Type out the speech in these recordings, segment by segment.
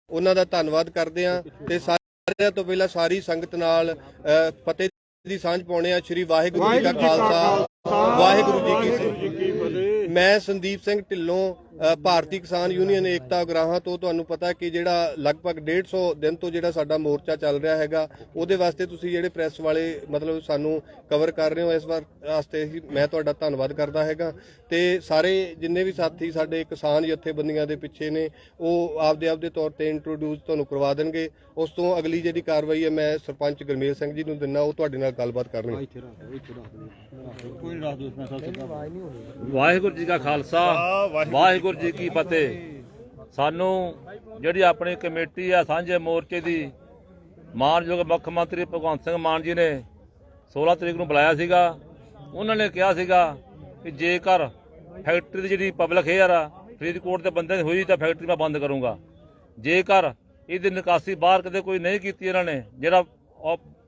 ਉਹਨਾਂ ਦਾ ਧੰਨਵਾਦ ਕਰਦੇ ਹਾਂ ਤੇ ਸਾਰਿਆਂ ਤੋਂ ਪਹਿਲਾਂ ਸਾਰੀ ਸੰਗਤ ਨਾਲ ਫਤਿਹ ਦੀ ਸਾਂਝ ਪਾਉਣੇ ਆ। श्री वाहिगुरू जी का खालसा वाहिगुरू जी की फतेह। मैं संदीप सिंह ढिल्लों ਭਾਰਤੀ ਕਿਸਾਨ ਯੂਨੀਅਨ ਏਕਤਾ ਉਗਰਾਹਾਂ ਤੋਂ ਤੁਹਾਨੂੰ ਪਤਾ ਕਿ ਜਿਹੜਾ ਲਗਭਗ 150 ਦਿਨ ਤੋਂ ਜਿਹੜਾ ਸਾਡਾ ਮੋਰਚਾ ਚੱਲ ਰਿਹਾ ਹੈਗਾ, ਉਹਦੇ ਵਾਸਤੇ ਤੁਸੀਂ ਜਿਹੜੇ ਪ੍ਰੈਸ ਵਾਲੇ ਮਤਲਬ ਸਾਨੂੰ ਕਵਰ ਕਰ ਰਹੇ ਹੋ, ਇਸ ਵਾਸਤੇ ਮੈਂ ਤੁਹਾਡਾ ਧੰਨਵਾਦ ਕਰਦਾ ਹੈਗਾ। ਤੇ ਸਾਰੇ ਜਿੰਨੇ ਵੀ ਸਾਥੀ ਸਾਡੇ ਕਿਸਾਨ ਜਥੇਬੰਦੀਆਂ ਦੇ ਪਿੱਛੇ ਨੇ ਉਹ ਆਪਦੇ ਤੌਰ ਤੇ ਇੰਟਰੋਡਿਊਸ ਤੁਹਾਨੂੰ ਕਰਵਾ ਦੇਣਗੇ। ਉਸ ਤੋਂ ਅਗਲੀ ਜਿਹੜੀ ਕਾਰਵਾਈ ਹੈ ਮੈਂ ਸਰਪੰਚ ਗੁਰਮੇਲ ਸਿੰਘ ਜੀ ਨੂੰ ਦਿੰਦਾ, ਉਹ ਤੁਹਾਡੇ ਨਾਲ ਗੱਲਬਾਤ ਕਰਨਗੇ। ਵਾਹਿਗੁਰੂ ਜੀ ਕਾ ਖਾਲਸਾ ਵਾਹਿਗੁਰੂ जी की फतेह। सानू जिहड़ी अपनी कमेटी है सांझे मोर्चे की मानयोग मुख मंत्री भगवंत सिंह मान जी ने 16 तरीक को बुलाया सीगा। उन्होंने कहा सीगा कि जेकर फैक्ट्री की जिहड़ी पब्लिक हेयर आ फरीदकोट के बंदे हुई तो फैक्ट्री मैं बंद करूँगा। जेकर इसकी निकासी बाहर कदे कोई नहीं की इन्होंने जिहड़ा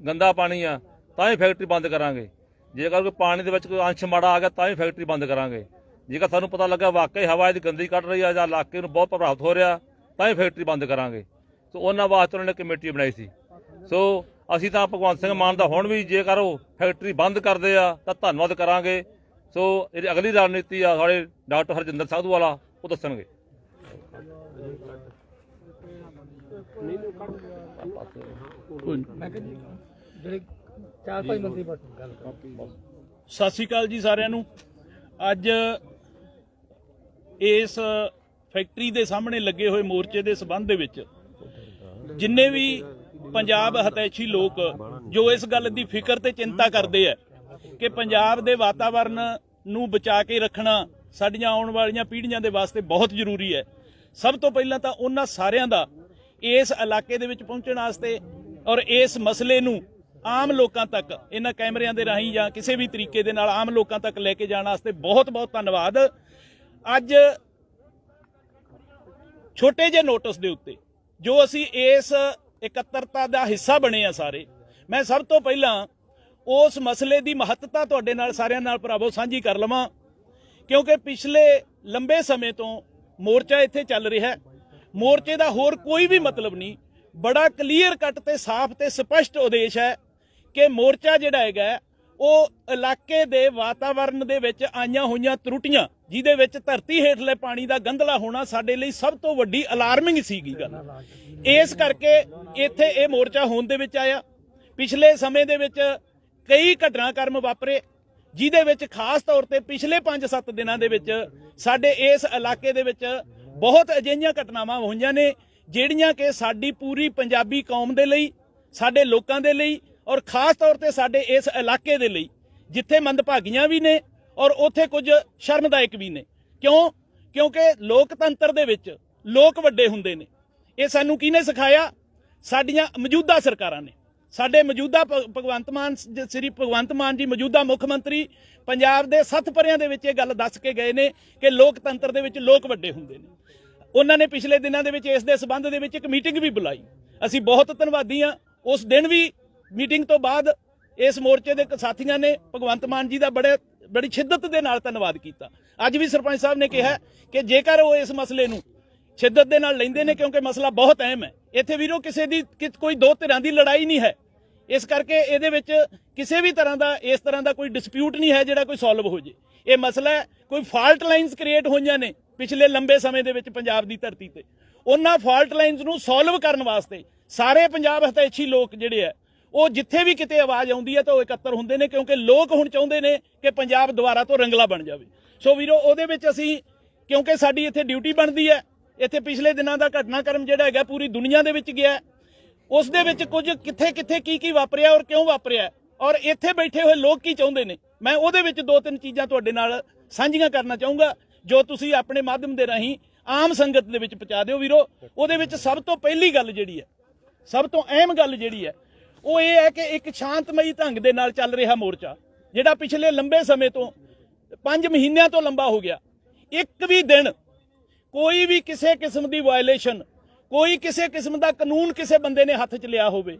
गंदा पानी आ तां ही फैक्ट्री बंद करांगे। जेकर कोई पानी के कोई अंश माड़ा आ गया तां ही फैक्ट्री बंद करांगे। जेकर सानू पता लगा वाकई हवा इसकी गंदी कट रही है या इलाके में बहुत प्रभावित हो रहा तां ही फैक्ट्री बंद करांगे। सो उन्होंने वास्ते उन्होंने कमेटी बनाई सी। सो असीं तां भगवंत सिंह मान दा हुण भी जेकर वो फैक्ट्री बंद करदे आ तां धन्नवाद करांगे। सो इहदी अगली रणनीति आ साडे डॉक्टर हरजिंदर साधू वाला वो दस्सणगे। सत श्री अकाल जी सारिਆਂ ਨੂੰ। ਅੱਜ इस फैक्ट्री के सामने लगे हुए मोर्चे के संबंध दे विच जिन्ने भी पंजाब हतैषी लोग जो इस गल की फिक्र ते चिंता करते हैं कि पंजाब के वातावरण नूं बचा के रखना साडियां आउण वालियां पीढ़ियां दे वास्ते बहुत जरूरी है। सब तो पहलां तां उन्हां सारियां दा इस इलाके दे विच पहुंचण वास्ते और इस मसले नूं आम लोगों तक इन्हां कैमरिਆਂ ਦੇ ਰਾਹੀਂ ਜਾਂ ਕਿਸੇ भी तरीके ਦੇ ਨਾਲ आम लोगों तक लेके जाने वास्ते बहुत बहुत धन्नवाद। ਅੱਜ छोटे ਜਿਹੇ नोटिस ਦੇ ਉੱਤੇ जो ਅਸੀਂ इस ਇਕੱਤਰਤਾ ਦਾ ਹਿੱਸਾ ਬਣੇ ਆ ਸਾਰੇ, मैं सब तो ਪਹਿਲਾਂ उस मसले की महत्ता ਤੁਹਾਡੇ ਨਾਲ ਸਾਰਿਆਂ ਨਾਲ ਭਰਾਵੋ ਸਾਂਝੀ ਕਰ ਲਵਾਂ। क्योंकि पिछले लंबे समय तो मोर्चा इत्थे चल रहा है। मोर्चे का होर कोई भी मतलब नहीं, बड़ा क्लीयर कट ते साफ ते स्पष्ट उद्देश है कि मोर्चा जिहड़ा हैगा ਉਹ ਇਲਾਕੇ ਦੇ ਵਾਤਾਵਰਨ ਦੇ ਵਿੱਚ ਆਈਆਂ ਹੋਈਆਂ ਤਰੁੱਟੀਆਂ ਜਿਹਦੇ ਵਿੱਚ ਧਰਤੀ ਹੇਠਲੇ ਪਾਣੀ ਦਾ ਗੰਧਲਾ ਹੋਣਾ ਸਾਡੇ ਲਈ ਸਭ ਤੋਂ ਵੱਡੀ ਅਲਾਰਮਿੰਗ ਸੀਗੀ ਗੱਲ। ਇਸ ਕਰਕੇ ਇੱਥੇ ਇਹ ਮੋਰਚਾ ਹੋਣ ਦੇ ਵਿੱਚ ਆਇਆ। ਪਿਛਲੇ ਸਮੇਂ ਦੇ ਵਿੱਚ ਕਈ ਘਟਨਾਕ੍ਰਮ ਵਾਪਰੇ ਜਿਹਦੇ ਵਿੱਚ ਖਾਸ ਤੌਰ ਤੇ ਪਿਛਲੇ 5-7 ਦਿਨਾਂ ਦੇ ਵਿੱਚ ਸਾਡੇ ਇਸ ਇਲਾਕੇ ਦੇ ਵਿੱਚ ਬਹੁਤ ਅਜਿਹੀਆਂ ਘਟਨਾਵਾਂ ਹੋਈਆਂ ਨੇ ਜਿਹੜੀਆਂ ਕਿ ਸਾਡੀ ਪੂਰੀ ਪੰਜਾਬੀ ਕੌਮ ਦੇ ਲਈ, ਸਾਡੇ ਲੋਕਾਂ ਦੇ ਲਈ और खास तौर पर साडे इस इलाके दे लई जिथे मंदभागियां भी ने और उत्थे कुछ शर्मदायक भी ने। क्यों? क्योंकि लोकतंत्र दे विच लोक वड्डे हुंदे ने। ये सानू किहने सिखाया? साडियां मौजूदा सरकारां ने। साडे मौजूदा भगवंत मान श्री भगवंत मान जी मौजूदा मुख मंत्री पंजाब दे 7 परियां दे विच ये गल दस के गए ने कि लोकतंत्र दे विच लोक वड्डे हुंदे ने। उन्हां ने पिछले दिनां दे विच इस दे संबंध दे विच एक मीटिंग भी बुलाई। असीं बहुत धन्नवादी हां। उस दिन भी मीटिंग तो बाद इस मोर्चे के साथियों ने भगवंत मान जी का बड़ी शिद्दत के नाल धन्नवाद किया। अज भी सरपंच साहब ने कहा कि जेकर वो इस मसले नूं शिद्दत के नाल लैंदे ने क्योंकि मसला बहुत अहम है। इत्थे वीरों किसी दी कोई दो धिरां दी लड़ाई नहीं है। इस करके इहदे विच किसी भी तरह का इस तरह का कोई डिस्प्यूट नहीं है जिहड़ा कोई सॉल्व हो जाए। ये मसला है कोई फॉल्ट लाइनस क्रिएट होईयां ने पिछले लंबे समय दे विच पंजाब की धरती ते। उन्हां फॉल्ट लाइनस नूं सॉल्व करन वास्ते सारे पंजाब हतैषी लोग जिहड़े है वो जिथे भी किते आवाज़ आउंदी है तो इकट्ठे होंदे ने क्योंकि लोग हुण चाहुंदे ने कि पंजाब दुबारा तो रंगला बन जाए। सो वीरो उहदे विच असीं क्योंकि साडी इत्थे ड्यूटी बनदी है, इत्थे पिछले दिनां दा घटनाक्रम जिहड़ा हैगा पूरी दुनिया दे विच गया, उस दे विच कुछ कित्थे कित्थे की वापरिया और क्यों वापरिया और इत्थे बैठे हुए लोग की चाहुंदे ने। मैं उहदे विच 2-3 चीज़ां तुहाडे नाल साਂਝੀਆਂ करना चाहूँगा जो तुसीं अपने माध्यम दे राहीं आम संगत दे विच पहुंचा दिओ। वीरो उहदे विच सब तो पहली गल जिहड़ी है, सब तो अहम गल जिहड़ी है वो ये है कि एक शांतमई ढंग दे नाल चल रहा मोर्चा जिहड़ा पिछले लंबे समय तो 5 महीनों तो लंबा हो गया। एक भी दिन कोई भी किसी किस्म की वायलेशन, कोई किसी किस्म का कानून किसी बंदे ने हथ च लिया होवे,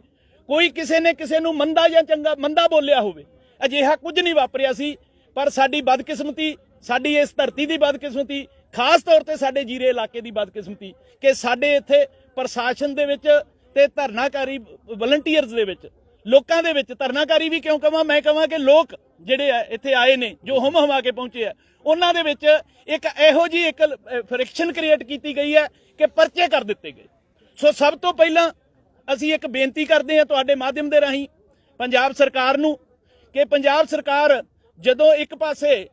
कोई किसी ने किसी नूं मंदा या चंगा मंदा बोलिया होवे, अजिहा कुछ नहीं वापरिया सी। पर साडी बदकिस्मती, साडी इस धरती की बदकिस्मती, खास तौर पर साडे जीरे इलाके की बदकिस्मती कि साडे इत्थे ਪ੍ਰਸ਼ਾਸਨ ਦੇ ਵਿੱਚ ਤੇ ਧਰਨਾਕਾਰੀ ਵਲੰਟੀਅਰਸ ਦੇ ਵਿੱਚ, ਲੋਕਾਂ ਦੇ ਵਿੱਚ, ਧਰਨਾਕਾਰੀ ਵੀ ਕਿਉਂ ਕਹਾਂ, ਮੈਂ ਕਹਾਂ ਕਿ ਲੋਕ ਜਿਹੜੇ ਆ ਇੱਥੇ ਆਏ ਨੇ, ਜੋ ਹਮ ਹਮਾ ਕੇ ਪਹੁੰਚੇ ਆ, ਉਹਨਾਂ ਦੇ ਵਿੱਚ ਇੱਕ ਇਹੋ ਜਿਹੀ ਇੱਕ ਫ੍ਰਿਕਸ਼ਨ ਕ੍ਰੀਏਟ ਕੀਤੀ ਗਈ ਹੈ ਕਿ ਪਰਚੇ ਕਰ ਦਿੱਤੇ ਗਏ। ਸੋ ਸਭ ਤੋਂ ਪਹਿਲਾਂ ਅਸੀਂ ਇੱਕ ਬੇਨਤੀ ਕਰਦੇ ਹਾਂ ਤੁਹਾਡੇ ਮਾਧਿਅਮ ਦੇ ਰਾਹੀਂ ਪੰਜਾਬ ਸਰਕਾਰ ਨੂੰ ਕਿ ਪੰਜਾਬ ਸਰਕਾਰ ਜਦੋਂ ਇੱਕ ਪਾਸੇ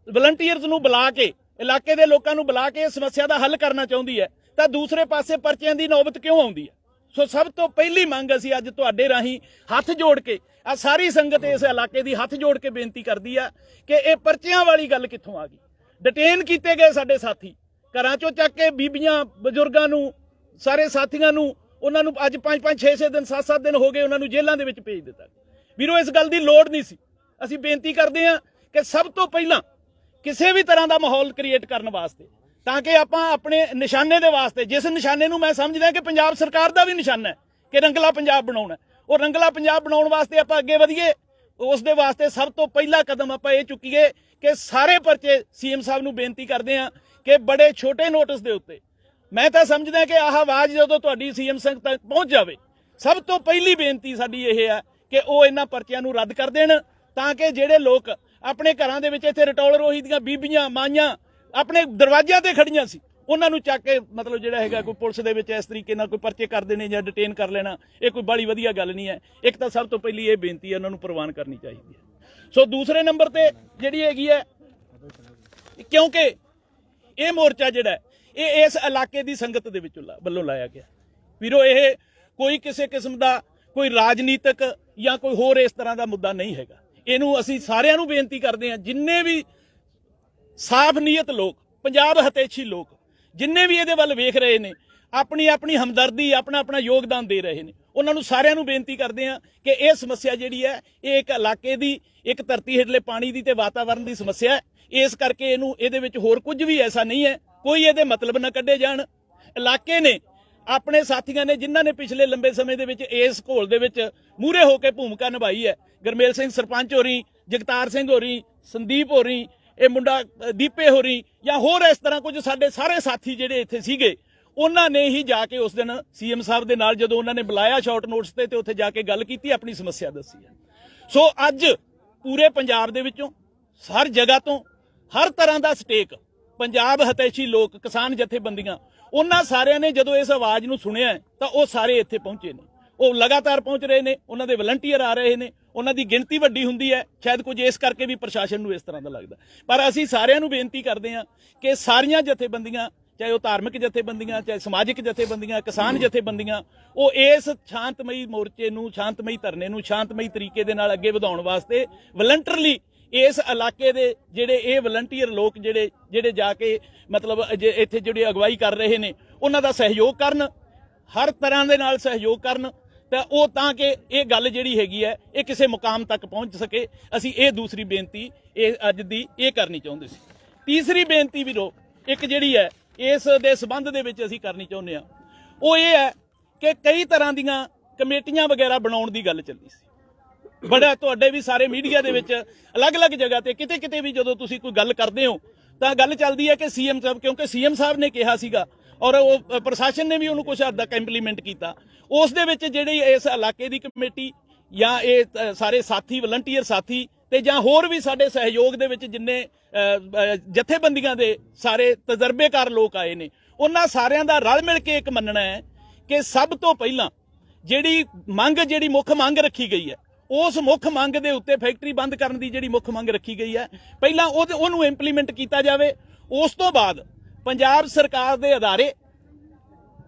ਵਲੰਟੀਅਰਸ ਨੂੰ ਬੁਲਾ ਕੇ, ਇਲਾਕੇ ਦੇ ਲੋਕਾਂ ਨੂੰ ਬੁਲਾ ਕੇ ਇਸ ਸਮੱਸਿਆ ਦਾ ਹੱਲ ਕਰਨਾ ਚਾਹੁੰਦੀ ਹੈ, ਤਾਂ ਦੂਸਰੇ ਪਾਸੇ ਪਰਚਿਆਂ ਦੀ ਨੌਬਤ ਕਿਉਂ ਆਉਂਦੀ ਹੈ? ਸੋ ਸਭ ਤੋਂ ਪਹਿਲੀ ਮੰਗ ਅਸੀਂ ਅੱਜ ਤੁਹਾਡੇ ਰਾਹੀਂ ਹੱਥ ਜੋੜ ਕੇ, ਆ ਸਾਰੀ ਸੰਗਤ ਇਸ ਇਲਾਕੇ ਦੀ ਹੱਥ ਜੋੜ ਕੇ ਬੇਨਤੀ ਕਰਦੀ ਆ ਕਿ ਇਹ ਪਰਚਿਆਂ ਵਾਲੀ ਗੱਲ ਕਿੱਥੋਂ ਆ ਗਈ? ਡਿਟੇਨ ਕੀਤੇ ਗਏ ਸਾਡੇ ਸਾਥੀ, ਘਰਾਂ ਚੋਂ ਚੱਕ ਕੇ ਬੀਬੀਆਂ, ਬਜ਼ੁਰਗਾਂ ਨੂੰ, ਸਾਰੇ ਸਾਥੀਆਂ ਨੂੰ, ਉਹਨਾਂ ਨੂੰ ਅੱਜ 5-5, 6-6 ਦਿਨ, 7-7 ਦਿਨ ਹੋ ਗਏ ਉਹਨਾਂ ਨੂੰ ਜੇਲ੍ਹਾਂ ਦੇ ਵਿੱਚ ਭੇਜ ਦਿੱਤਾ। ਵੀਰੋ, ਇਸ ਗੱਲ ਦੀ ਲੋੜ ਨਹੀਂ ਸੀ। ਅਸੀਂ ਬੇਨਤੀ ਕਰਦੇ ਹਾਂ ਕਿ ਸਭ ਤੋਂ ਪਹਿਲਾਂ ਕਿਸੇ ਵੀ ਤਰ੍ਹਾਂ ਦਾ ਮਾਹੌਲ ਕ੍ਰੀਏਟ ਕਰਨ ਵਾਸਤੇ, ਤਾਂ ਕਿ ਆਪਾਂ ਆਪਣੇ ਨਿਸ਼ਾਨੇ ਦੇ ਵਾਸਤੇ, ਜਿਸ ਨਿਸ਼ਾਨੇ ਨੂੰ ਮੈਂ ਸਮਝਦਾ ਕਿ ਪੰਜਾਬ ਸਰਕਾਰ ਦਾ ਵੀ ਨਿਸ਼ਾਨਾ ਹੈ ਕਿ ਰੰਗਲਾ ਪੰਜਾਬ ਬਣਾਉਣਾ, ਉਹ ਰੰਗਲਾ ਪੰਜਾਬ ਬਣਾਉਣ ਵਾਸਤੇ ਆਪਾਂ ਅੱਗੇ ਵਧੀਏ। ਉਸ ਦੇ ਵਾਸਤੇ ਸਭ ਤੋਂ ਪਹਿਲਾ ਕਦਮ ਆਪਾਂ ਇਹ ਚੁੱਕੀਏ ਕਿ ਸਾਰੇ ਪਰਚੇ, ਸੀਐਮ ਸਾਹਿਬ ਨੂੰ ਬੇਨਤੀ ਕਰਦੇ ਹਾਂ ਕਿ ਬੜੇ ਛੋਟੇ ਨੋਟਿਸ ਦੇ ਉੱਤੇ, ਮੈਂ ਤਾਂ ਸਮਝਦਾ ਕਿ ਆਹ ਆਵਾਜ਼ ਜਦੋਂ ਤੁਹਾਡੀ ਸੀਐਮ ਸਿੰਘ ਤੱਕ ਪਹੁੰਚ ਜਾਵੇ, ਸਭ ਤੋਂ ਪਹਿਲੀ ਬੇਨਤੀ ਸਾਡੀ ਇਹ ਹੈ ਕਿ ਉਹ ਇਹਨਾਂ ਪਰਚਿਆਂ ਨੂੰ ਰੱਦ ਕਰ ਦੇਣ, ਤਾਂ ਕਿ ਜਿਹੜੇ ਲੋਕ ਆਪਣੇ ਘਰਾਂ ਦੇ ਵਿੱਚ ਇੱਥੇ ਰਟੌਲ ਰੋਹੀ ਦੀਆਂ ਬੀਬੀਆਂ, ਮਾਈਆਂ ਆਪਣੇ ਦਰਵਾਜ਼ਿਆਂ ਤੇ ਖੜੀਆਂ ਸੀ, ਉਹਨਾਂ ਨੂੰ ਚੱਕ ਕੇ ਮਤਲਬ ਜਿਹੜਾ ਹੈਗਾ ਕੋਈ ਪੁਲਿਸ ਦੇ ਵਿੱਚ ਇਸ ਤਰੀਕੇ ਨਾਲ ਕੋਈ ਪਰਚੇ ਕਰ ਦੇਣੇ ਜਾਂ ਡਿਟੇਨ ਕਰ ਲੈਣਾ, ਇਹ ਕੋਈ ਬੜੀ ਵਧੀਆ ਗੱਲ ਨਹੀਂ ਹੈ। ਇੱਕ ਤਾਂ ਸਭ ਤੋਂ ਪਹਿਲੀ ਇਹ ਬੇਨਤੀ ਹੈ ਉਹਨਾਂ ਨੂੰ ਪ੍ਰਵਾਨ ਕਰਨੀ ਚਾਹੀਦੀ ਹੈ। ਸੋ ਦੂਸਰੇ ਨੰਬਰ ਤੇ ਜਿਹੜੀ ਹੈਗੀ ਹੈ, ਕਿਉਂਕਿ ਇਹ ਮੋਰਚਾ ਜਿਹੜਾ ਇਹ ਇਸ ਇਲਾਕੇ ਦੀ ਸੰਗਤ ਦੇ ਵਿੱਚ ਵੱਲੋਂ ਲਾਇਆ ਗਿਆ ਵੀਰੋ, ਇਹ ਕੋਈ ਕਿਸੇ ਕਿਸਮ ਦਾ ਕੋਈ ਰਾਜਨੀਤਿਕ ਜਾਂ ਕੋਈ ਹੋਰ ਇਸ ਤਰ੍ਹਾਂ ਦਾ ਮੁੱਦਾ ਨਹੀਂ ਹੈਗਾ। ਇਹਨੂੰ ਅਸੀਂ ਸਾਰਿਆਂ ਨੂੰ ਬੇਨਤੀ ਕਰਦੇ ਹਾਂ, ਜਿੰਨੇ ਵੀ ਸਾਫ਼ ਨੀਅਤ ਲੋਕ, ਪੰਜਾਬ ਹਿਤੈਸ਼ੀ ਲੋਕ, ਜਿੰਨੇ ਵੀ ਇਹਦੇ ਵੱਲ ਵੇਖ ਰਹੇ ਨੇ, ਆਪਣੀ ਆਪਣੀ ਹਮਦਰਦੀ, ਆਪਣਾ ਆਪਣਾ ਯੋਗਦਾਨ ਦੇ ਰਹੇ ਨੇ, ਉਹਨਾਂ ਨੂੰ ਸਾਰਿਆਂ ਨੂੰ ਬੇਨਤੀ ਕਰਦੇ ਹਾਂ ਕਿ ਇਹ ਸਮੱਸਿਆ ਜਿਹੜੀ ਹੈ ਇਹ ਇੱਕ ਇਲਾਕੇ ਦੀ, ਇੱਕ ਧਰਤੀ ਹੇਠਲੇ ਪਾਣੀ ਦੀ ਤੇ ਵਾਤਾਵਰਣ ਦੀ ਸਮੱਸਿਆ ਹੈ। ਇਸ ਕਰਕੇ ਇਹਦੇ ਵਿੱਚ ਹੋਰ ਕੁਝ ਵੀ ਐਸਾ ਨਹੀਂ ਹੈ, ਕੋਈ ਇਹਦੇ ਮਤਲਬ ਨਾ ਕੱਢੇ ਜਾਣ। ਇਲਾਕੇ ਨੇ ਆਪਣੇ ਸਾਥੀਆਂ ਨੇ ਜਿਨ੍ਹਾਂ ਨੇ ਪਿਛਲੇ ਲੰਬੇ ਸਮੇਂ ਦੇ ਵਿੱਚ ਇਸ ਘੋਲ ਦੇ ਵਿੱਚ ਮੂਹਰੇ ਹੋ ਕੇ ਭੂਮਿਕਾ ਨਿਭਾਈ ਹੈ, ਗੁਰਮੇਲ ਸਿੰਘ ਸਰਪੰਚ ਹੋਰੀ, ਜਗਤਾਰ ਸਿੰਘ ਹੋਰੀ, ਸੰਦੀਪ ਹੋਰੀ, ਇਹ ਮੁੰਡਾ ਦੀਪੇ ਹੋਰੀ, ਜਾਂ ਹੋਰ ਇਸ ਤਰ੍ਹਾਂ ਕੁਝ ਸਾਡੇ ਸਾਰੇ ਸਾਥੀ ਜਿਹੜੇ ਇੱਥੇ ਸੀਗੇ, ਉਹਨਾਂ ਨੇ ਹੀ ਜਾ ਕੇ ਉਸ ਦਿਨ ਸੀਐਮ ਸਾਹਿਬ ਦੇ ਨਾਲ ਜਦੋਂ ਉਹਨਾਂ ਨੇ ਬੁਲਾਇਆ ਸ਼ਾਰਟ ਨੋਟਿਸ ਤੇ ਉੱਥੇ ਜਾ ਕੇ ਗੱਲ ਕੀਤੀ, ਆਪਣੀ ਸਮੱਸਿਆ ਦੱਸੀ ਹੈ। ਸੋ ਅੱਜ ਪੂਰੇ ਪੰਜਾਬ ਦੇ ਵਿੱਚੋਂ, ਹਰ ਜਗ੍ਹਾ ਤੋਂ, ਹਰ ਤਰ੍ਹਾਂ ਦਾ ਸਟੇਕ, ਪੰਜਾਬ ਹਿਤੈਸ਼ੀ ਲੋਕ, ਕਿਸਾਨ ਜਥੇਬੰਦੀਆਂ, ਉਹਨਾਂ ਸਾਰਿਆਂ ਨੇ ਜਦੋਂ ਇਸ ਆਵਾਜ਼ ਨੂੰ ਸੁਣਿਆ ਤਾਂ ਉਹ ਸਾਰੇ ਇੱਥੇ ਪਹੁੰਚੇ ਨੇ। ਉਹ ਲਗਾਤਾਰ ਪਹੁੰਚ ਰਹੇ ਨੇ, ਉਹਨਾਂ ਦੇ ਵਲੰਟੀਅਰ ਆ ਰਹੇ ਨੇ, ਉਹਨਾਂ ਦੀ ਗਿਣਤੀ ਵੱਡੀ ਹੁੰਦੀ ਹੈ, ਸ਼ਾਇਦ ਕੁਝ ਇਸ ਕਰਕੇ ਵੀ ਪ੍ਰਸ਼ਾਸਨ ਨੂੰ ਇਸ ਤਰ੍ਹਾਂ ਦਾ ਲੱਗਦਾ। ਪਰ ਅਸੀਂ ਸਾਰਿਆਂ ਨੂੰ ਬੇਨਤੀ ਕਰਦੇ ਹਾਂ ਕਿ ਸਾਰੀਆਂ ਜਥੇਬੰਦੀਆਂ, ਚਾਹੇ ਉਹ ਧਾਰਮਿਕ ਜਥੇਬੰਦੀਆਂ, ਚਾਹੇ ਸਮਾਜਿਕ ਜਥੇਬੰਦੀਆਂ, ਕਿਸਾਨ ਜਥੇਬੰਦੀਆਂ, ਉਹ ਇਸ ਸ਼ਾਂਤਮਈ ਮੋਰਚੇ ਨੂੰ, ਸ਼ਾਂਤਮਈ ਧਰਨੇ ਨੂੰ ਸ਼ਾਂਤਮਈ ਤਰੀਕੇ ਦੇ ਨਾਲ ਅੱਗੇ ਵਧਾਉਣ ਵਾਸਤੇ ਵਲੰਟਰਲੀ ਇਸ ਇਲਾਕੇ ਦੇ ਜਿਹੜੇ ਇਹ ਵਲੰਟੀਅਰ ਲੋਕ ਜਿਹੜੇ ਜਾ ਕੇ ਮਤਲਬ ਇੱਥੇ ਜਿਹੜੇ ਅਗਵਾਈ ਕਰ ਰਹੇ ਨੇ, ਉਹਨਾਂ ਦਾ ਸਹਿਯੋਗ ਕਰਨ, ਹਰ ਤਰ੍ਹਾਂ ਦੇ ਨਾਲ ਸਹਿਯੋਗ ਕਰਨ, ਤਾਂ ਕਿ ਇਹ ਗੱਲ ਜਿਹੜੀ ਹੈਗੀ ਹੈ ਇਹ ਕਿਸੇ ਮੁਕਾਮ ਤੱਕ ਪਹੁੰਚ ਸਕੇ। ਅਸੀਂ ਇਹ ਦੂਸਰੀ ਬੇਨਤੀ ਇਹ ਅੱਜ ਦੀ ਇਹ ਕਰਨੀ ਚਾਹੁੰਦੇ ਸੀ। ਤੀਸਰੀ ਬੇਨਤੀ ਵੀਰੋ, ਇੱਕ ਜਿਹੜੀ ਹੈ ਇਸ ਦੇ ਸਬੰਧ ਦੇ ਵਿੱਚ ਅਸੀਂ ਕਰਨੀ ਚਾਹੁੰਦੇ ਹਾਂ, ਉਹ ਇਹ ਹੈ ਕਿ ਕਈ ਤਰ੍ਹਾਂ ਦੀਆਂ ਕਮੇਟੀਆਂ ਵਗੈਰਾ ਬਣਾਉਣ ਦੀ ਗੱਲ ਚੱਲੀ ਸੀ। ਬੜਾ ਤੁਹਾਡੇ ਵੀ ਸਾਰੇ ਮੀਡੀਆ ਦੇ ਵਿੱਚ ਅਲੱਗ-ਅਲੱਗ ਜਗ੍ਹਾ ਤੇ ਕਿਤੇ ਵੀ ਜਦੋਂ ਤੁਸੀਂ ਕੋਈ ਗੱਲ ਕਰਦੇ ਹੋ ਤਾਂ ਗੱਲ ਚੱਲਦੀ ਹੈ ਕਿ ਸੀਐਮ ਸਾਹਿਬ, ਕਿਉਂਕਿ ਸੀਐਮ ਸਾਹਿਬ ਨੇ ਕਿਹਾ ਸੀਗਾ ਔਰ ਉਹ ਪ੍ਰਸ਼ਾਸਨ ਨੇ ਵੀ ਉਹਨੂੰ ਕੁਝ ਹੱਦ ਤੱਕ ਇੰਪਲੀਮੈਂਟ ਕੀਤਾ। ਉਸ ਦੇ ਵਿੱਚ ਜਿਹੜੀ ਇਸ ਇਲਾਕੇ ਦੀ ਕਮੇਟੀ ਜਾਂ ਇਹ ਸਾਰੇ ਸਾਥੀ, ਵਲੰਟੀਅਰ ਸਾਥੀ, ਤੇ ਜਾਂ ਹੋਰ ਵੀ ਸਾਡੇ ਸਹਿਯੋਗ ਦੇ ਵਿੱਚ ਜਿੰਨੇ ਜਥੇਬੰਦੀਆਂ ਦੇ ਸਾਰੇ ਤਜਰਬੇਕਾਰ ਲੋਕ ਆਏ ਨੇ, ਉਹਨਾਂ ਸਾਰਿਆਂ ਦਾ ਰਲ ਮਿਲ ਕੇ ਇੱਕ ਮੰਨਣਾ ਹੈ ਕਿ ਸਭ ਤੋਂ ਪਹਿਲਾਂ ਜਿਹੜੀ ਮੁੱਖ ਮੰਗ ਰੱਖੀ ਗਈ ਹੈ, ਉਸ ਮੁੱਖ ਮੰਗ ਦੇ ਉੱਤੇ ਫੈਕਟਰੀ ਬੰਦ ਕਰਨ ਦੀ ਜਿਹੜੀ ਮੁੱਖ ਮੰਗ ਰੱਖੀ ਗਈ ਹੈ, ਪਹਿਲਾਂ ਉਹਨੂੰ ਇੰਪਲੀਮੈਂਟ ਕੀਤਾ ਜਾਵੇ। ਉਸ ਤੋਂ ਬਾਅਦ ਪੰਜਾਬ ਸਰਕਾਰ ਦੇ ਅਦਾਰੇ,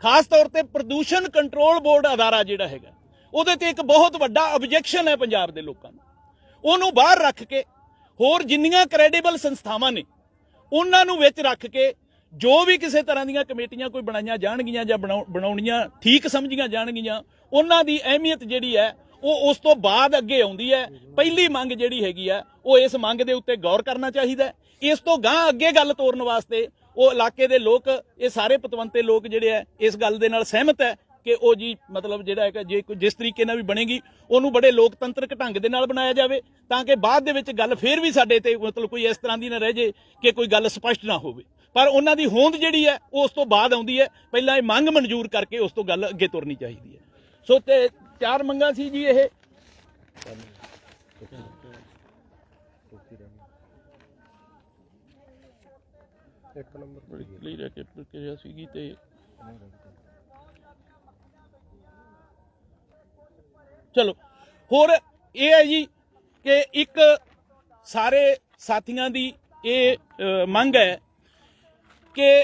ਖਾਸ ਤੌਰ ਤੇ ਪ੍ਰਦੂਸ਼ਣ ਕੰਟਰੋਲ ਬੋਰਡ ਅਦਾਰਾ ਜਿਹੜਾ ਹੈਗਾ, ਉਹਦੇ ਤੇ ਇੱਕ ਬਹੁਤ ਵੱਡਾ ਆਬਜੈਕਸ਼ਨ ਹੈ ਪੰਜਾਬ ਦੇ ਲੋਕਾਂ ਨੂੰ, ਉਹਨੂੰ ਬਾਹਰ ਰੱਖ ਕੇ ਹੋਰ ਜਿੰਨੀਆਂ ਕ੍ਰੈਡੀਬਲ ਸੰਸਥਾਵਾਂ ਨੇ ਉਹਨਾਂ ਨੂੰ ਵਿੱਚ ਰੱਖ ਕੇ ਜੋ ਵੀ ਕਿਸੇ ਤਰ੍ਹਾਂ ਦੀਆਂ ਕਮੇਟੀਆਂ ਕੋਈ ਬਣਾਈਆਂ ਜਾਣਗੀਆਂ ਜਾਂ ਬਣਾਉਣੀਆਂ ਠੀਕ ਸਮਝੀਆਂ ਜਾਣਗੀਆਂ, ਉਹਨਾਂ ਦੀ ਅਹਿਮੀਅਤ ਜਿਹੜੀ ਹੈ ਉਹ ਉਸ ਤੋਂ ਬਾਅਦ ਅੱਗੇ ਆਉਂਦੀ ਹੈ। ਪਹਿਲੀ ਮੰਗ ਜਿਹੜੀ ਹੈਗੀ ਹੈ ਉਹ ਇਸ ਮੰਗ ਦੇ ਉੱਤੇ ਗੌਰ ਕਰਨਾ ਚਾਹੀਦਾ ਹੈ। ਇਸ ਤੋਂ ਗਾਂ ਅੱਗੇ ਗੱਲ ਤੋਰਨ ਵਾਸਤੇ ਉਹ ਇਲਾਕੇ ਦੇ ਲੋਕ, ਇਹ ਸਾਰੇ ਪਤਵੰਤੇ ਲੋਕ ਜਿਹੜੇ ਹੈ ਇਸ ਗੱਲ ਦੇ ਨਾਲ ਸਹਿਮਤ ਹੈ ਕਿ ਉਹ ਜੀ ਮਤਲਬ ਜਿਹੜਾ ਹੈ ਜੇ ਜਿਸ ਤਰੀਕੇ ਨਾਲ ਵੀ ਬਣੇਗੀ ਉਹਨੂੰ ਬੜੇ ਲੋਕਤੰਤਰਕ ਢੰਗ ਦੇ ਨਾਲ ਬਣਾਇਆ ਜਾਵੇ, ਤਾਂ ਕਿ ਬਾਅਦ ਦੇ ਵਿੱਚ ਗੱਲ ਫੇਰ ਵੀ ਸਾਡੇ ਤੇ ਮਤਲਬ ਕੋਈ ਇਸ ਤਰ੍ਹਾਂ ਦੀ ਨਾ ਰਹਿ ਜੇ ਕਿ ਕੋਈ ਗੱਲ ਸਪਸ਼ਟ ਨਾ ਹੋਵੇ। ਪਰ ਉਹਨਾਂ ਦੀ ਹੋਂਦ ਜਿਹੜੀ ਹੈ ਉਹ ਉਸ ਤੋਂ ਬਾਅਦ ਆਉਂਦੀ ਹੈ। ਪਹਿਲਾਂ ਇਹ ਮੰਗ ਮਨਜ਼ੂਰ ਕਰਕੇ ਉਸ ਤੋਂ ਗੱਲ ਅੱਗੇ ਤੁਰਨੀ ਚਾਹੀਦੀ ਹੈ। ਸੋ ਤੇ 4 ਮੰਗਾਂ ਸੀ ਜੀ ਇਹ। ਇੱਕ ਨੰਬਰ ਕਲੀਅਰ ਕੇ ਪ੍ਰਕਿਰਿਆ ਸੀਗੀ ਤੇ ਚਲੋ ਹੋਰ ਇਹ ਹੈ ਜੀ ਕਿ ਇੱਕ ਸਾਰੇ ਸਾਥੀਆਂ ਦੀ ਇਹ ਮੰਗ ਹੈ ਕਿ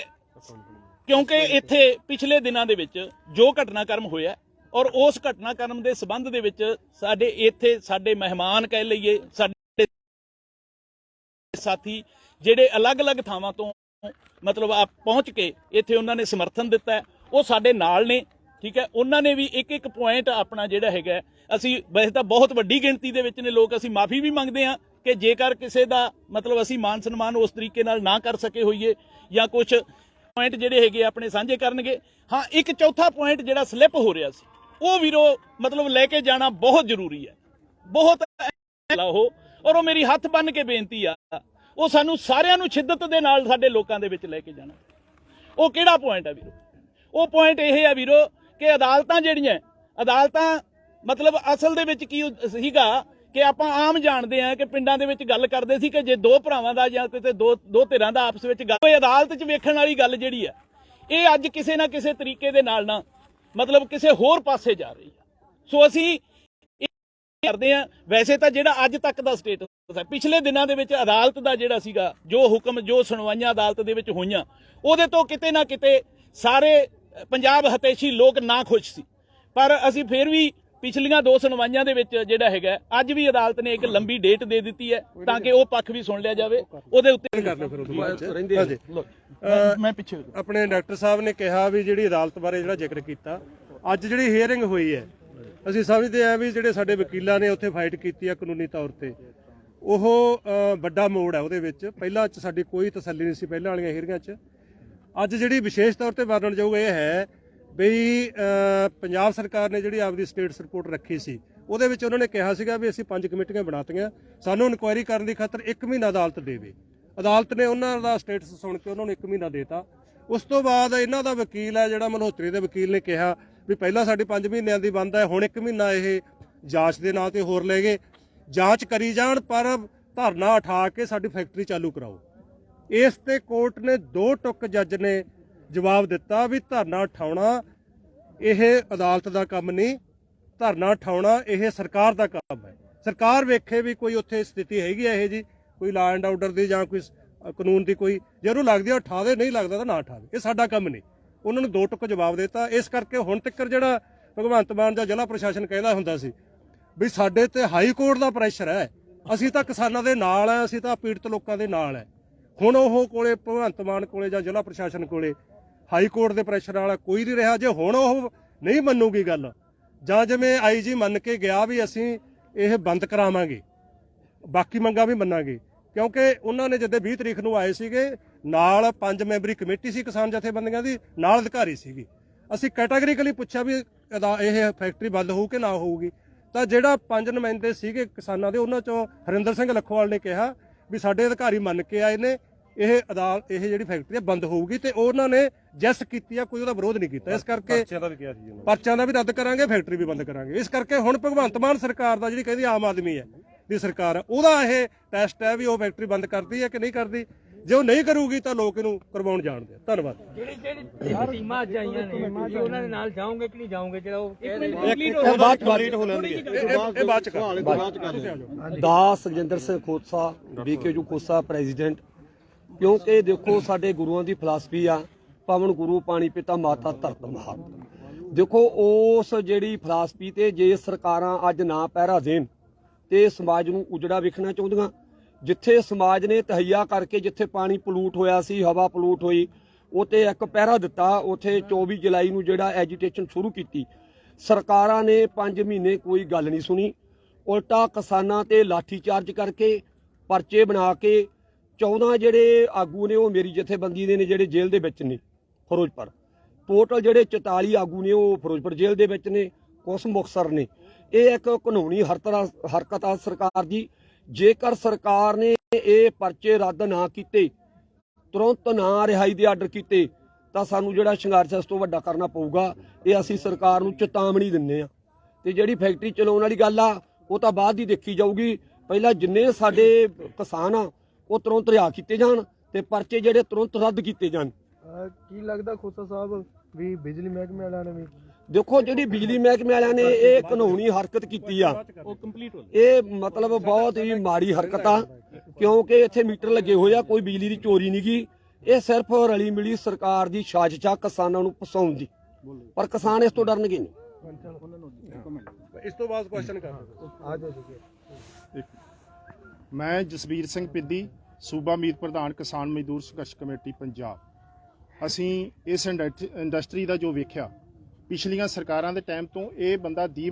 ਕਿਉਂਕਿ ਇੱਥੇ ਪਿਛਲੇ ਦਿਨਾਂ ਦੇ ਵਿੱਚ ਜੋ ਘਟਨਾਕ੍ਰਮ ਹੋਇਆ ਔਰ ਉਸ ਘਟਨਾਕ੍ਰਮ ਦੇ ਸਬੰਧ ਦੇ ਵਿੱਚ ਸਾਡੇ ਇੱਥੇ ਸਾਡੇ ਮਹਿਮਾਨ ਕਹਿ ਲਈਏ, ਸਾਡੇ ਸਾਥੀ ਜਿਹੜੇ ਅਲੱਗ-ਅਲੱਗ ਥਾਵਾਂ ਤੋਂ ਮਤਲਬ ਆ ਪਹੁੰਚ ਕੇ ਇੱਥੇ ਉਹਨਾਂ ਨੇ ਸਮਰਥਨ ਦਿੱਤਾ ਹੈ, ਉਹ ਸਾਡੇ ਨਾਲ ਨੇ। ਠੀਕ ਹੈ, ਉਹਨਾਂ ਨੇ ਵੀ ਇੱਕ ਪੁਆਇੰਟ ਆਪਣਾ ਜਿਹੜਾ ਹੈਗਾ, ਅਸੀਂ ਵੈਸੇ ਤਾਂ ਬਹੁਤ ਵੱਡੀ ਗਿਣਤੀ ਦੇ ਵਿੱਚ ਨੇ ਲੋਕ, ਅਸੀਂ ਮਾਫੀ ਵੀ ਮੰਗਦੇ ਹਾਂ ਕਿ ਜੇਕਰ ਕਿਸੇ ਦਾ ਮਤਲਬ ਅਸੀਂ ਮਾਨ ਸਨਮਾਨ ਉਸ ਤਰੀਕੇ ਨਾਲ ਨਾ ਕਰ ਸਕੇ ਹੋਈਏ ਜਾਂ ਕੁਝ ਪੁਆਇੰਟ ਜਿਹੜੇ ਹੈਗੇ ਆਪਣੇ ਸਾਂਝੇ ਕਰਨਗੇ। ਹਾਂ, ਇੱਕ ਚੌਥਾ ਪੁਆਇੰਟ ਜਿਹੜਾ ਸਲਿੱਪ ਹੋ ਰਿਹਾ ਸੀ ਉਹ ਵੀਰੋ ਮਤਲਬ ਲੈ ਕੇ ਜਾਣਾ ਬਹੁਤ ਜ਼ਰੂਰੀ ਹੈ, ਬਹੁਤ ਉਹ। ਔਰ ਉਹ ਮੇਰੀ ਹੱਥ ਬੰਨ੍ਹ ਕੇ ਬੇਨਤੀ ਆ, ਉਹ ਸਾਨੂੰ ਸਾਰਿਆਂ ਨੂੰ ਸ਼ਿੱਦਤ ਦੇ ਨਾਲ ਸਾਡੇ ਲੋਕਾਂ ਦੇ ਵਿੱਚ ਲੈ ਕੇ ਜਾਣਾ। ਉਹ ਕਿਹੜਾ ਪੁਆਇੰਟ ਹੈ ਵੀਰੋ? ਉਹ ਪੁਆਇੰਟ ਇਹ ਹੈ ਵੀਰੋ ਕਿ ਅਦਾਲਤਾਂ ਜਿਹੜੀਆਂ ਅਦਾਲਤਾਂ ਮਤਲਬ ਅਸਲ ਦੇ ਵਿੱਚ ਕੀ ਸੀਗਾ ਕਿ ਆਪਾਂ ਆਮ ਜਾਣਦੇ ਹਾਂ ਕਿ ਪਿੰਡਾਂ ਦੇ ਵਿੱਚ ਗੱਲ ਕਰਦੇ ਸੀ ਕਿ ਜੇ ਦੋ ਭਰਾਵਾਂ ਦਾ ਜਾਂ ਕਿਤੇ ਦੋ ਧਿਰਾਂ ਦਾ ਆਪਸ ਵਿੱਚ ਗੱਲ, ਅਦਾਲਤ 'ਚ ਵੇਖਣ ਵਾਲੀ ਗੱਲ ਜਿਹੜੀ ਹੈ ਇਹ ਅੱਜ ਕਿਸੇ ਨਾ ਕਿਸੇ ਤਰੀਕੇ ਦੇ ਨਾਲ ਨਾ ਮਤਲਬ ਕਿਸੇ ਹੋਰ ਪਾਸੇ ਜਾ ਰਹੀ ਹੈ। ਸੋ ਅਸੀਂ ਕਰਦੇ ਹਾਂ। ਵੈਸੇ ਤਾਂ ਜਿਹੜਾ ਅੱਜ ਤੱਕ ਦਾ ਸਟੇਟਸ ਹੈ, ਪਿਛਲੇ ਦਿਨਾਂ ਦੇ ਵਿੱਚ ਅਦਾਲਤ ਦਾ ਜਿਹੜਾ ਸੀਗਾ ਜੋ ਹੁਕਮ, ਜੋ ਸੁਣਵਾਈਆਂ ਅਦਾਲਤ ਦੇ ਵਿੱਚ ਹੋਈਆਂ, ਉਹਦੇ ਤੋਂ ਕਿਤੇ ਨਾ ਕਿਤੇ ਸਾਰੇ ਪੰਜਾਬ ਹਤੈਸ਼ੀ ਲੋਕ ਨਾ ਖੁਸ਼ ਸੀ। ਪਰ ਅਸੀਂ ਫਿਰ ਵੀ ਪਿਛਲੀਆਂ 2 ਸੁਣਵਾਈਆਂ ਦੇ ਵਿੱਚ ਜਿਹੜਾ ਹੈਗਾ, ਅੱਜ ਵੀ ਅਦਾਲਤ ਨੇ ਇੱਕ ਲੰਬੀ ਡੇਟ ਦੇ ਦਿੱਤੀ ਹੈ ਤਾਂ ਕਿ ਉਹ ਪੱਖ ਵੀ ਸੁਣ ਲਿਆ ਜਾਵੇ। ਉਹਦੇ ਉੱਤੇ ਮੈਂ ਪਿੱਛੇ ਆਪਣੇ ਡਾਕਟਰ ਸਾਹਿਬ ਨੇ ਕਿਹਾ ਵੀ ਜਿਹੜੀ ਅਦਾਲਤ ਬਾਰੇ ਜਿਹੜਾ ਜ਼ਿਕਰ ਕੀਤਾ, ਅੱਜ ਜਿਹੜੀ ਹੀਅਰਿੰਗ ਹੋਈ ਹੈ, ਅਸੀਂ ਸਮਝਦੇ ਹਾਂ ਵੀ ਜਿਹੜੇ ਸਾਡੇ ਵਕੀਲਾਂ ਨੇ ਉੱਥੇ ਫਾਈਟ ਕੀਤੀ ਹੈ ਕਾਨੂੰਨੀ ਤੌਰ ਤੇ, ਉਹ ਵੱਡਾ ਮੋੜ ਹੈ ਉਹਦੇ ਵਿੱਚ। ਪਹਿਲਾਂ 'ਚ ਸਾਡੀ ਕੋਈ ਤਸੱਲੀ ਨਹੀਂ ਸੀ ਪਹਿਲਾਂ ਵਾਲੀਆਂ ਹੀਅਰਿੰਗਾਂ 'ਚ। ਅੱਜ ਜਿਹੜੀ ਵਿਸ਼ੇਸ਼ ਤੌਰ ਤੇ ਵਰਣਨਯੋਗ ਇਹ ਹੈ ਵੀ ਪੰਜਾਬ ਸਰਕਾਰ ਨੇ ਜਿਹੜੀ ਆਪਦੀ ਸਟੇਟਸ ਰਿਪੋਰਟ ਰੱਖੀ ਸੀ, ਉਹਦੇ ਵਿੱਚ ਉਹਨਾਂ ਨੇ ਕਿਹਾ ਸੀਗਾ ਵੀ ਅਸੀਂ 5 ਕਮੇਟੀਆਂ ਬਣਾਤੀਆਂ, ਸਾਨੂੰ ਇਨਕੁਆਇਰੀ ਕਰਨ ਦੀ ਖਾਤਰ 1 ਮਹੀਨਾ ਅਦਾਲਤ ਦੇਵੇ। ਅਦਾਲਤ ਨੇ ਉਹਨਾਂ ਦਾ ਸਟੇਟਸ ਸੁਣ ਕੇ ਉਹਨਾਂ ਨੂੰ 1 ਮਹੀਨਾ ਦੇਤਾ। ਉਸ ਤੋਂ ਬਾਅਦ ਇਹਨਾਂ ਦਾ ਵਕੀਲ ਹੈ ਜਿਹੜਾ ਮਲਹੋਤਰੀ ਦੇ ਵਕੀਲ ਨੇ ਕਿਹਾ ਵੀ ਪਹਿਲਾਂ ਸਾਡੀ 5 ਮਹੀਨਿਆਂ ਦੀ ਬੰਦ ਹੈ, ਹੁਣ 1 ਮਹੀਨਾ ਇਹ ਜਾਂਚ ਦੇ ਨਾਂ ਤੇ ਹੋਰ ਲੈ ਗਏ। ਜਾਂਚ ਕਰੀ ਜਾਣ ਪਰ ਧਰਨਾ ਉਠਾ ਕੇ ਸਾਡੀ ਫੈਕਟਰੀ ਚਾਲੂ ਕਰਾਓ। ਇਸ ਤੇ ਕੋਰਟ ਨੇ 2 ਟੁਕ ਜੱਜ ਨੇ ਜਵਾਬ ਦਿੱਤਾ ਵੀ ਧਰਨਾ ਉਠਾਉਣਾ ਇਹ ਅਦਾਲਤ ਦਾ ਕੰਮ ਨਹੀਂ, ਧਰਨਾ ਉਠਾਉਣਾ ਇਹ ਸਰਕਾਰ ਦਾ ਕੰਮ ਹੈ। ਸਰਕਾਰ ਵੇਖੇ ਵੀ ਕੋਈ ਉੱਥੇ ਸਥਿਤੀ ਹੈਗੀ ਹੈ ਇਹ ਜੀ, ਕੋਈ ਲਾ ਐਂਡ ਆਰਡਰ ਦੀ ਜਾਂ ਕੋਈ ਕਾਨੂੰਨ ਦੀ, ਕੋਈ ਜੇ ਉਹਨੂੰ ਲੱਗਦੀ ਆ ਉਠਾ ਦੇ, ਨਹੀਂ ਲੱਗਦਾ ਤਾਂ ਨਾ ਉਠਾਵੇ, ਇਹ ਸਾਡਾ ਕੰਮ ਨਹੀਂ। ਉਹਨਾਂ ਨੂੰ 2 ਟੁਕ ਜਵਾਬ ਦਿੱਤਾ। ਇਸ ਕਰਕੇ ਹੁਣ ਤੱਕ ਜਿਹੜਾ ਭਗਵੰਤ ਮਾਨ ਦਾ ਜ਼ਿਲ੍ਹਾ ਪ੍ਰਸ਼ਾਸਨ ਕਹਿੰਦਾ ਹੁੰਦਾ ਸੀ ਵੀ ਸਾਡੇ ਤੇ ਹਾਈ ਕੋਰਟ ਦਾ ਪ੍ਰੈਸ਼ਰ ਹੈ, ਅਸੀਂ ਤਾਂ ਕਿਸਾਨਾਂ ਦੇ ਨਾਲ ਆ, ਅਸੀਂ ਤਾਂ ਪੀੜਤ ਲੋਕਾਂ ਦੇ ਨਾਲ ਹੈ। ਹੁਣ ਉਹ ਕੋਲੇ ਭਗਵੰਤ ਮਾਨ ਕੋਲੇ ਜਾਂ ਜ਼ਿਲ੍ਹਾ ਪ੍ਰਸ਼ਾਸਨ ਕੋਲੇ ਹਾਈ ਕੋਰਟ ਦੇ ਪ੍ਰੈਸ਼ਰ ਵਾਲਾ ਕੋਈ ਨਹੀਂ ਰਿਹਾ। ਜੇ ਹੁਣ ਉਹ ਨਹੀਂ ਮੰਨੂਗੀ ਗੱਲ, ਜਾਂ ਜਿਵੇਂ IG ਮੰਨ ਕੇ ਗਿਆ ਵੀ ਅਸੀਂ ਇਹ ਬੰਦ ਕਰਾਵਾਂਗੇ, ਬਾਕੀ ਮੰਗਾਂ ਵੀ ਮੰਨਾਂਗੇ, ਕਿਉਂਕਿ ਉਹਨਾਂ ਨੇ ਜਦੋਂ 20 ਤਰੀਕ ਨੂੰ ਆਏ ਸੀਗੇ, ਨਾਲ 5 ਮੈਂਬਰੀ ਕਮੇਟੀ ਸੀ ਕਿਸਾਨ ਜਥੇਬੰਦੀਆਂ ਦੀ, ਨਾਲ ਅਧਿਕਾਰੀ ਸੀਗੀ। ਅਸੀਂ ਕੈਟਾਗਰੀਕਲੀ ਪੁੱਛਿਆ ਵੀ ਇਹ ਫੈਕਟਰੀ ਬੰਦ ਹੋਊ ਕਿ ਨਾ ਹੋਊਗੀ, ਤਾਂ ਜਿਹੜਾ 5 ਨੁਮਾਇੰਦੇ ਸੀਗੇ ਕਿਸਾਨਾਂ ਦੇ, ਉਹਨਾਂ ਚੋਂ ਹਰਿੰਦਰ ਸਿੰਘ ਲੱਖੋਵਾਲ ਨੇ ਕਿਹਾ ਵੀ ਸਾਡੇ ਅਧਿਕਾਰੀ ਮੰਨ ਕੇ ਆਏ ਨੇ ਇਹ ਜਿਹੜੀ ਫੈਕਟਰੀ ਬੰਦ ਹੋਊਗੀ, ਤੇ ਉਹਨਾਂ ਨੇ ਜੈਸ ਕੀਤੀ ਆ, ਕੋਈ ਉਹਦਾ ਵਿਰੋਧ ਨਹੀਂ ਕੀਤਾ। ਇਸ ਕਰਕੇ ਪਰਚਿਆਂ ਦਾ ਵੀ ਰੱਦ ਕਰਾਂਗੇ, ਫੈਕਟਰੀ ਵੀ ਬੰਦ ਕਰਾਂਗੇ। ਇਸ ਕਰਕੇ ਹੁਣ ਭਗਵੰਤ ਮਾਨ ਸਰਕਾਰ ਦਾ ਜਿਹੜੀ ਕਹਿੰਦੀ ਆਮ ਆਦਮੀ ਹੈ ਦੀ ਸਰਕਾਰ, ਉਹਦਾ ਇਹ ਟੈਸਟ ਹੈ ਵੀ ਉਹ ਫੈਕਟਰੀ ਬੰਦ ਕਰਦੀ ਹੈ ਕਿ ਨਹੀਂ ਕਰਦੀ। ਜੇ ਉਹ ਨਹੀਂ ਕਰੂਗੀ ਤਾਂ ਲੋਕ ਇਹਨੂੰ ਕਰਵਾਉਣ ਜਾਣਦੇ ਆ। ਧੰਨਵਾਦ। ਜਿਹੜੀ ਟੀਮਾਂ ਅੱਜ ਆਈਆਂ ਨੇ ਤੁਸੀਂ ਉਹਨਾਂ ਦੇ ਨਾਲ ਜਾਓਗੇ ਕਿ ਨਹੀਂ ਜਾਓਗੇ? ਜਿਹੜਾ ਉਹ ਕਹਿ ਰਹੇ ਦਾਸ ਸੁਖਜਿੰਦਰ ਸਿੰਘ ਖੋਸਾ, BKU ਖੋਸਾ ਪ੍ਰੈਜ਼ੀਡੈਂਟ। ਕਿਉਂਕਿ ਦੇਖੋ ਸਾਡੇ ਗੁਰੂਆਂ ਦੀ ਫਿਲਾਸਫੀ ਆ, ਪਵਨ ਗੁਰੂ ਪਾਣੀ ਪਿਤਾ ਮਾਤਾ ਧਰਤ ਮਹਾਤ। ਦੇਖੋ ਉਸ ਜਿਹੜੀ ਫਿਲਾਸਫੀ ਤੇ ਜੇ ਸਰਕਾਰਾਂ ਅੱਜ ਨਾ ਪਹਿਰਾ ਦੇਣ ਤੇ ਸਮਾਜ ਨੂੰ ਉਜੜਾ ਵੇਖਣਾ ਚਾਹੁੰਦੀਆਂ। ਜਿੱਥੇ ਸਮਾਜ ਨੇ ਤਹਈਆ ਕਰਕੇ, ਜਿੱਥੇ ਪਾਣੀ ਪਲੂਟ ਹੋਇਆ ਸੀ, ਹਵਾ ਪਲੂਟ ਹੋਈ, ਉਤੇ ਇੱਕ ਪਹਿਰਾ ਦਿੱਤਾ। ਉੱਥੇ 24 ਜੁਲਾਈ ਨੂੰ ਜਿਹੜਾ ਐਜੀਟੇਸ਼ਨ ਸ਼ੁਰੂ ਕੀਤੀ, ਸਰਕਾਰਾਂ ਨੇ 5 ਮਹੀਨੇ ਕੋਈ ਗੱਲ ਨਹੀਂ ਸੁਣੀ। ਉਲਟਾ ਕਿਸਾਨਾਂ ਤੇ ਲਾਠੀ ਚਾਰਜ ਕਰਕੇ, ਪਰਚੇ ਬਣਾ ਕੇ 14 ਜਿਹੜੇ ਆਗੂ ਨੇ ਉਹ ਮੇਰੀ ਜਥੇਬੰਦੀ ਦੇ ਨੇ ਜਿਹੜੇ ਜੇਲ੍ਹ ਦੇ ਵਿੱਚ ਨੇ ਫਿਰੋਜ਼ਪੁਰ। ਟੋਟਲ ਜਿਹੜੇ 44 ਆਗੂ ਨੇ ਉਹ ਫਿਰੋਜ਼ਪੁਰ ਜੇਲ੍ਹ ਦੇ ਵਿੱਚ ਨੇ, ਕੁਛ ਮੁਕਤਸਰ ਨੇ। ਇਹ ਇੱਕ ਕਾਨੂੰਨੀ ਹਰਕਤ ਆ ਸਰਕਾਰ ਦੀ। ਜੇਕਰ ਸਰਕਾਰ ਨੇ ਇਹ ਪਰਚੇ ਰੱਦ ਨਾ ਕੀਤੇ ਤੁਰੰਤ ਨਾ ਰਿਹਾਈ ਦੇ ਆਰਡਰ ਕੀਤੇ ਤਾਂ ਸਾਨੂੰ ਜਿਹੜਾ ਸੰਘਰਸ਼ ਇਸ ਤੋਂ ਵੱਡਾ ਕਰਨਾ ਪਊਗਾ। ਇਹ ਅਸੀਂ ਸਰਕਾਰ ਨੂੰ ਚੇਤਾਵਨੀ ਦਿੰਦੇ ਆ। ਤੇ ਜਿਹੜੀ ਫੈਕਟਰੀ ਚਲਾਉਣ ਵਾਲੀ ਗੱਲ ਆ ਉਹ ਤਾਂ ਬਾਅਦ ਦੀ ਦੇਖੀ ਜਾਊਗੀ। ਪਹਿਲਾਂ ਜਿੰਨੇ ਸਾਡੇ ਕਿਸਾਨ ਆ ਉਹ ਤੁਰੰਤ ਰਿਹਾ ਕੀਤੇ ਜਾਣ ਤੇ ਪਰਚੇ ਜਿਹੜੇ ਤੁਰੰਤ ਰੱਦ ਕੀਤੇ ਜਾਣ। ਕੀ ਲੱਗਦਾ ਖੋਸਾ ਸਾਹਿਬ ਵੀ ਬਿਜਲੀ ਮਹਿਕਮੇ ਵਾਲਿਆਂ ਨੇ ਵੀ ਦੇਖੋ ਜਿਹੜੀ ਬਿਜਲੀ ਮਹਿਕਮੇ ਵਾਲਿਆਂ ਨੇ ਇਹ ਕਾਨੂੰਨੀ ਹਰਕਤ ਕੀਤੀ ਆ ਇਹ ਮਤਲਬ ਬਹੁਤ ਹੀ ਮਾੜੀ ਹਰਕਤ ਆ, ਕਿਉਂਕਿ ਇੱਥੇ ਮੀਟਰ ਲੱਗੇ ਹੋਏ ਆ, ਕੋਈ ਬਿਜਲੀ ਦੀ ਚੋਰੀ ਨਹੀਂ ਗੀ। ਇਹ ਸਿਰਫ ਰਲੀ ਮਿਲੀ ਸਰਕਾਰ ਦੀ ਸਾਜ਼ਿਸ਼ ਆ ਕਿਸਾਨਾਂ ਨੂੰ ਫਸਾਉਣ ਦੀ, ਪਰ ਕਿਸਾਨ ਇਸ ਤੋਂ ਡਰਨਗੇ ਨਹੀਂ। ਇਸ ਤੋਂ ਬਾਅਦ ਕੁਐਸਚਨ ਕਰ ਮੈਂ ਜਸਵੀਰ ਸਿੰਘ ਪਿੱਦੀ, ਸੂਬਾ ਮੀਤ ਪ੍ਰਧਾਨ ਕਿਸਾਨ ਮਜ਼ਦੂਰ ਸੰਘਰਸ਼ ਕਮੇਟੀ ਪੰਜਾਬ। ਅਸੀਂ ਇਸ ਇੰਡਸਟਰੀ ਦਾ ਜੋ ਵੇਖਿਆ ਪਿਛਲੀਆਂ ਸਰਕਾਰਾਂ ਦੇ ਟਾਈਮ ਤੋਂ ਇਹ ਬੰਦਾ ਦੀ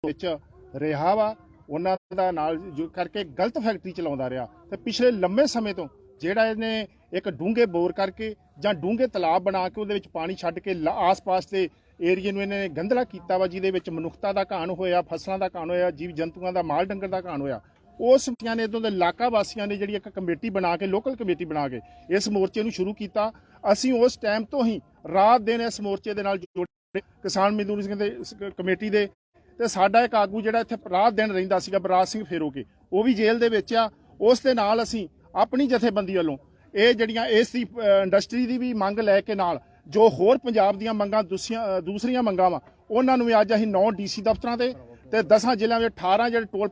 ਵਿੱਚ ਰਿਹਾ ਵਾ, ਉਹਨਾਂ ਦਾ ਨਾਲ ਜੋ ਕਰਕੇ ਗਲਤ ਫੈਕਟਰੀ ਚਲਾਉਂਦਾ ਰਿਹਾ ਤੇ ਪਿਛਲੇ ਲੰਮੇ ਸਮੇਂ ਤੋਂ ਜਿਹੜਾ ਇਹਨੇ ਇੱਕ ਡੂੰਘੇ ਬੋਰ ਕਰਕੇ ਜਾਂ ਡੂੰਘੇ ਤਲਾਬ ਬਣਾ ਕੇ ਉਹਦੇ ਵਿੱਚ ਪਾਣੀ ਛੱਡ ਕੇ ਆਸ-ਪਾਸ ਦੇ ਏਰੀਏ ਨੂੰ ਇਹਨੇ ਗੰਧਲਾ ਕੀਤਾ ਵਾ, ਜਿਹਦੇ ਵਿੱਚ ਮਨੁੱਖਤਾ ਦਾ ਘਾਣ ਹੋਇਆ, ਫਸਲਾਂ ਦਾ ਘਾਣ ਹੋਇਆ, ਜੀਵ ਜੰਤੂਆਂ ਦਾ ਮਾਲ ਡੰਗਰ ਦਾ ਘਾਣ ਹੋਇਆ। ਉਸ ਨੇ ਇੱਥੋਂ ਦੇ ਇਲਾਕਾ ਵਾਸੀਆਂ ਨੇ ਜਿਹੜੀ ਇੱਕ ਕਮੇਟੀ ਬਣਾ ਕੇ ਲੋਕਲ ਕਮੇਟੀ ਬਣਾ ਕੇ ਇਸ ਮੋਰਚੇ ਨੂੰ ਸ਼ੁਰੂ ਕੀਤਾ। ਅਸੀਂ ਉਸ ਟਾਈਮ ਤੋਂ ਹੀ ਰਾਤ ਦਿਨ ਇਸ ਮੋਰਚੇ ਦੇ ਨਾਲ ਜੁੜੇ ਕਿਸਾਨ ਮਜ਼ਦੂਰ ਕਮੇਟੀ ਦੇ, ਤੇ ਸਾਡਾ ਇੱਕ ਆਗੂ ਜਿਹੜਾ ਇੱਥੇ ਰਾਤ ਦਿਨ ਰਹਿੰਦਾ ਸੀਗਾ ਬਰਾਜ ਸਿੰਘ ਫੇਰੋਕੇ, ਉਹ ਵੀ ਜੇਲ੍ਹ ਦੇ ਵਿੱਚ ਆ। ਉਸ ਦੇ ਨਾਲ ਅਸੀਂ ਆਪਣੀ ਜਥੇਬੰਦੀ ਵੱਲੋਂ ਇਹ ਜਿਹੜੀਆਂ ਇਸ ਦੀ ਇੰਡਸਟਰੀ ਦੀ ਵੀ ਮੰਗ ਲੈ ਕੇ ਨਾਲ ਜੋ ਹੋਰ ਪੰਜਾਬ ਦੀਆਂ ਮੰਗਾਂ ਦੂਸਰੀਆਂ ਮੰਗਾਂ ਵਾ ਉਹਨਾਂ ਨੂੰ ਵੀ ਅੱਜ ਅਸੀਂ 9 DC ਦਫ਼ਤਰਾਂ ਤੇ 10 ਜ਼ਿਲ੍ਹਿਆਂ ਵਿੱਚ 18 ਜਿਹੜੇ ਟੋਲ